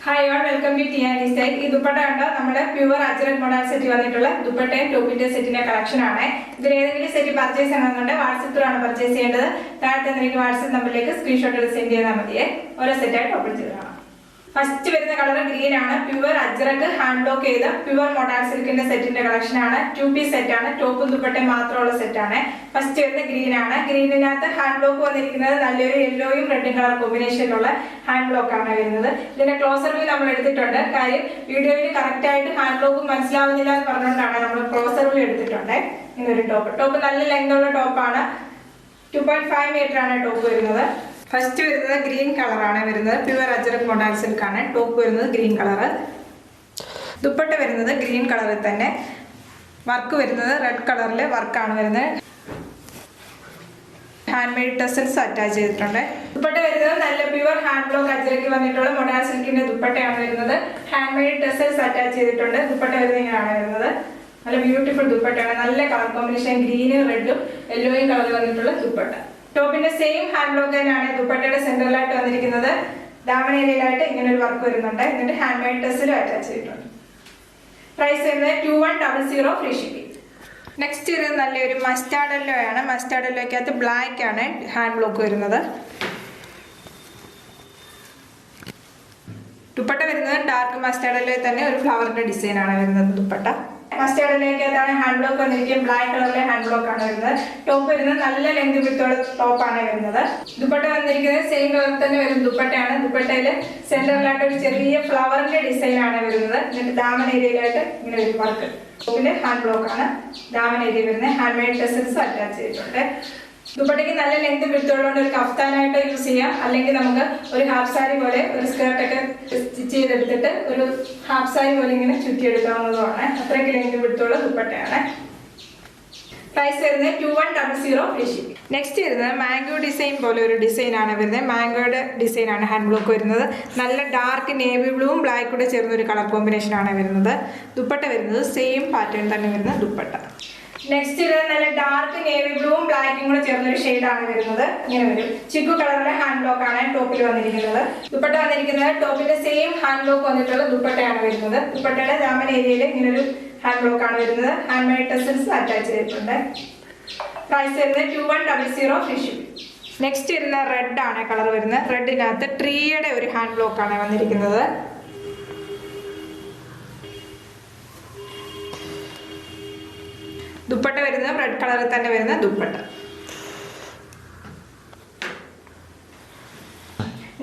Hi all welcome to T and style. ഈ ദുപ്പട്ട കണ്ടോ നമ്മുടെ പ്യുവർ അജ്രക് മോഡൽ സെറ്റ് വന്നിട്ടുള്ള ദുപ്പട്ടയും ടോപ്പിന്റെ സെറ്റിന്റെ കളക്ഷൻ ആണ്. ഇതിൽ ഏതെങ്കിലും സെറ്റ് പർച്ചേസ് ചെയ്യണമെന്നുണ്ടെങ്കിൽ വാട്സ്ആപ്പ് ത്രൂ ആണ് പർച്ചേസ് ചെയ്യേണ്ടത്. താഴത്തെ എനിക്ക് വാട്സ്ആപ്പ് നമ്പറിലേക്ക് സ്ക്രീൻഷോട്ട് എടുത്ത് സെൻഡ് ചെയ്താൽ മതിയെ. ഓരോ സെറ്റായിട്ട് ഓപ്പൺ ചെയ്തതാണ്. ഫസ്റ്റ് വരുന്ന കളർ ഗ്രീൻ ആണ്. പ്യുവർ അജ്രക് ഹാൻഡ് ബ്ലോക്ക് ചെയ്ത പ്യുവർ മോഡൽ സിൽക്കിന്റെ സെറ്റിന്റെ കളക്ഷൻ ആണ്. 2 പീസ് സെറ്റ് ആണ്. ടോപ്പും ദുപ്പട്ടയും മാത്രമുള്ള സെറ്റ് ആണ്. ഫസ്റ്റ് വരുന്ന ഗ്രീൻ ആണ്. ഗ്രീനിനകത്ത് ഹാൻഡ് ബ്ലോക്ക് വന്നിരിക്കുന്നത് നല്ലൊരു യെല്ലോയും റെഡും കളർ കോമ്പിനേഷനിലുള്ള ഹാൻഡ് ബ്ലോക്ക് ആണ് വരുന്നത്. ഇതിന്റെ ക്ലോസർ വ്യൂ നമ്മൾ എടുത്തിട്ടുണ്ട്. കാര്യം വീഡിയോയിൽ കറക്റ്റ് ആയിട്ട് ഹാൻഡ് ബ്ലോക്ക് മനസ്സിലാവുന്നില്ല എന്ന് പറഞ്ഞുകൊണ്ടാണ് നമ്മൾ ക്ലോസർ വ്യൂ എടുത്തിട്ടുണ്ട്. ഇതൊരു ടോപ്പ് നല്ല ലെങ്ത് ഉള്ള ടോപ്പാണ്. 2.5 മീറ്റർ ആണ് ടോപ്പ് വരുന്നത്. ഫസ്റ്റ് വരുന്നത് ഗ്രീൻ കളറാണ് വരുന്നത്. പ്യുവർ അജ്രക് മോഡൽ സിൽക്കാണ്. ടോപ്പ് വരുന്നത് ഗ്രീൻ കളറ്. ദുപ്പട്ട വരുന്നത് ഗ്രീൻ കളറിൽ തന്നെ. വർക്ക് വരുന്നത് റെഡ് കളറിൽ വർക്കാണ് വരുന്നത്. ഹാൻഡ് മെയ്ഡ് ടെസൽസ് അറ്റാച്ച് ചെയ്തിട്ടുണ്ട്. ദുപ്പട്ട വരുന്നത് നല്ല പ്യുവർ ഹാൻഡ് ബ്ലോക്ക് അജ്രക്ക് വന്നിട്ടുള്ള മോഡൽ സിൽക്കിന്റെ ദുപ്പട്ടയാണ് വരുന്നത്. ഹാൻഡ് മെയ്ഡ് ടെസൽസ് അറ്റാച്ച് ചെയ്തിട്ടുണ്ട്. ദുപ്പട്ട വരുന്നത് ഇങ്ങനെയാണ് വരുന്നത്. നല്ല ബ്യൂട്ടിഫുൾ ദുപ്പട്ടയാണ്. നല്ല കളർ കോമ്പിനേഷൻ ഗ്രീനും റെഡും യെല്ലോയും കളർ വന്നിട്ടുള്ള ദുപ്പട്ട. ടോപ്പിന്റെ സെയിം ഹാൻഡ് ബ്ലോക്ക് തന്നെയാണ് ദുപ്പട്ടയുടെ സെന്ററിലായിട്ട് വന്നിരിക്കുന്നത്. ദാമൻ ഏരിയയിലായിട്ട് ഇങ്ങനെ ഒരു വർക്ക് വരുന്നുണ്ട്. എന്നിട്ട് ഹാൻഡ് മെയ്ഡ് ടെസലും അറ്റാച്ച് ചെയ്തിട്ടുണ്ട്. പ്രൈസ് വരുന്നത് 2100 ഫ്രീ ഷിപ്പിംഗ്. നെക്സ്റ്റ് വരുന്നത് നല്ലൊരു മസ്റ്റാർഡ് യെല്ലോ ആണ്. മസ്റ്റാർഡ് യെല്ലോക്കകത്ത് ബ്ലാക്ക് ആണ് ഹാൻഡ് ബ്ലോക്ക് വരുന്നത്. ദുപ്പട്ട വരുന്നത് ഡാർക്ക് മസ്റ്റാർഡ് യെല്ലോ തന്നെ ഒരു ഫ്ലവറിന്റെ ഡിസൈൻ ആണ് വരുന്നത്. ദുപ്പട്ട മസ്റ്റാർഡ് യെല്ലോക്കകത്താണ് ഹാൻഡ് ബ്ലോക്ക് വന്നിരിക്കുന്നത്. ബ്ലാക്ക് കളറിലെ ഹാൻഡ് ബ്ലോക്ക് ആണ് വരുന്നത്. ടോപ്പ് വരുന്നത് നല്ല ലെങ്ത് വിത്തോടെ ടോപ്പാണ് വരുന്നത്. ദുപ്പട്ട വന്നിരിക്കുന്നത് സെയിം കളറിൽ തന്നെ വരുന്ന ദുപ്പട്ടയാണ്. ദുപ്പട്ടയിൽ സെന്ററിലായിട്ട് ഒരു ചെറിയ ഫ്ലവറിന്റെ ഡിസൈൻ ആണ് വരുന്നത്. എന്നിട്ട് ദാമൻ ഏരിയയിലായിട്ട് ഇങ്ങനെ ഒരു വർക്ക്. ടോപ്പില് ഹാൻഡ് ബ്ലോക്ക് ആണ്. ദാമൻ ഏരിയ വരുന്നത്. ഹാൻഡ് മെയ്ഡ് ടെസൽസ് അറ്റാച്ച് ചെയ്തിട്ടുണ്ട്. ദുപ്പട്ടയ്ക്ക് നല്ല ലെങ്ത് വിട്ടുള്ളതുകൊണ്ട് ഒരു കഫ്താനായിട്ട് യൂസ് ചെയ്യാം. അല്ലെങ്കിൽ നമുക്ക് ഒരു ഹാഫ് സാരി പോലെ ഒരു സ്കേർട്ടൊക്കെ സ്റ്റിച്ച് ചെയ്തെടുത്തിട്ട് ഒരു ഹാഫ് സാരി പോലെ ഇങ്ങനെ ചുറ്റിയെടുക്കാവുന്നതുമാണ്. അത്രയ്ക്ക് ലെങ്ത് വിട്ടുള്ള ദുപ്പട്ടയാണ്. പ്രൈസ് വരുന്നത് 2100 ഫ്രീ ഷിപ്പിംഗ്. നെക്സ്റ്റ് വരുന്നത് മാംഗോ ഡിസൈൻ പോലെ ഒരു ഡിസൈൻ ആണ് വരുന്നത്. മാംഗോയുടെ ഡിസൈൻ ആണ് ഹാൻഡ് ബ്ലോക്ക് വരുന്നത്. നല്ല ഡാർക്ക് നേവി ബ്ലൂവും ബ്ലാക്കും കൂടെ ചേർന്ന ഒരു കളർ കോമ്പിനേഷൻ ആണ് വരുന്നത്. ദുപ്പട്ട വരുന്നത് സെയിം പാറ്റേൺ തന്നെ വരുന്ന ദുപ്പട്ട. നെക്സ്റ്റ് വരുന്നത് നല്ല ഡാർക്ക് നേവി ബ്ലൂവും ബ്ലാക്കും കൂടെ ചേർന്നൊരു ഷെയ്ഡാണ് വരുന്നത്. ഇങ്ങനെ വരും. ചിക്കു കളറിലെ ഹാൻഡ് ബ്ലോക്ക് ആണ് ടോപ്പിൽ വന്നിരിക്കുന്നത്. ദുപ്പട്ട വന്നിരിക്കുന്നത് ടോപ്പിന്റെ സെയിം ഹാൻഡ് ബ്ലോക്ക് വന്നിട്ടുള്ള ദുപ്പട്ടയാണ് വരുന്നത്. ദുപ്പട്ടയുടെ ദാമൻ ഏരിയയിൽ ഇങ്ങനെ ഒരു ഹാൻഡ് ബ്ലോക്ക് ആണ് വരുന്നത്. ഹാൻഡ് മെയ്ഡ് ടെസൽസ് അറ്റാച്ച് ചെയ്തിട്ടുണ്ട്. പ്രൈസ് വരുന്നത് 2100 ഫ്രീ ഷിപ്പിംഗ്. നെക്സ്റ്റ് വരുന്ന റെഡ് ആണ് കളർ വരുന്നത്. റെഡിനകത്ത് ട്രീയുടെ ഒരു ഹാൻഡ് ബ്ലോക്ക് ആണ് വന്നിരിക്കുന്നത്. ദുപ്പട്ട വരുന്നത് റെഡ് കളറിൽ തന്നെ വരുന്ന ദുപ്പട്ട.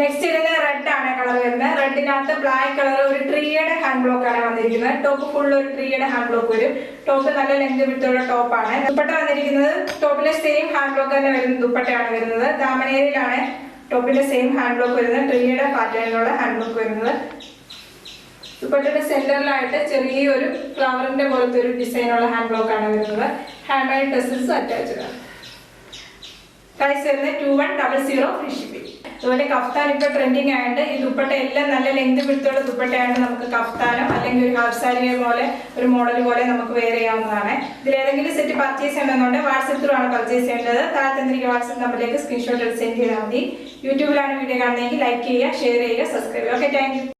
നെക്സ്റ്റ് വരുന്നത് റെഡ് ആണ് കളർ വരുന്നത്. റെഡിനകത്ത് ബ്ലാക്ക് കളർ ഒരു ട്രീയുടെ ഹാൻഡ് ബ്ലോക്ക് ആണ് വന്നിരിക്കുന്നത്. ടോപ്പ് ഫുൾ ഒരു ട്രീയുടെ ഹാൻഡ് ബ്ലോക്ക് വരും. ടോപ്പ് നല്ല ലെങ്ത് വിട്ടുള്ള ടോപ്പാണ്. ദുപ്പട്ട വന്നിരിക്കുന്നത് ടോപ്പിലെ സെയിം ഹാൻഡ് ബ്ലോക്ക് തന്നെ വരുന്ന ദുപ്പട്ടയാണ് വരുന്നത്. ദാമനേരിയിലാണ് ടോപ്പിലെ സെയിം ഹാൻഡ് ബ്ലോക്ക് വരുന്നത്. ട്രീയുടെ പാറ്റേണിലുള്ള ഹാൻഡ് ബ്ലോക്ക് വരുന്നത്. ദുപ്പട്ടയുടെ സെന്ററിലായിട്ട് ചെറിയൊരു ഫ്ലവറിന്റെ പോലത്തെ ഒരു ഡിസൈനുള്ള ഹാൻഡ് ബ്ലോക്ക് ആണ് വരുന്നത്. ഹാൻഡ് മെയ്ഡ് ടെസൽസ് അറ്റാച്ച്ഡ് ആണ്. പ്രൈസ് വരുന്നത് 2100 ഫ്രീ ഷിപ്പിംഗ്. അതുപോലെ കഫ്താൻ ഇപ്പൊ ട്രെൻഡിങ് ആയതുകൊണ്ട് ഈ ദുപ്പട്ട എല്ലാം നല്ല ലെങ്ത് വിട്ടുള്ള ദുപ്പട്ടയായിട്ട് നമുക്ക് കഫ്താനോ അല്ലെങ്കിൽ ഒരു ഹാഫ് സാരി പോലെ ഒരു മോഡൽ പോലെ നമുക്ക് വെയർ ചെയ്യാവുന്നതാണ്. ഇതിൽ ഏതെങ്കിലും സെറ്റ് പർച്ചേസ് ചെയ്യണമെന്നുണ്ടെങ്കിൽ വാട്സ്ആപ്പ് ത്രൂ ആണ് പർച്ചേസ് ചെയ്യേണ്ടത്. താഴത്തെ വാട്സ്ആപ്പ് നമ്പറിലേക്ക് സ്ക്രീൻഷോട്ട് സെൻഡ് ചെയ്താൽ മതി. യൂട്യൂബിലാണ് വീഡിയോ കാണുന്നതെങ്കിൽ ലൈക്ക് ചെയ്യുക, ഷെയർ ചെയ്യുക, സബ്സ്ക്രൈബ് ചെയ്യുക. Okay, thank you.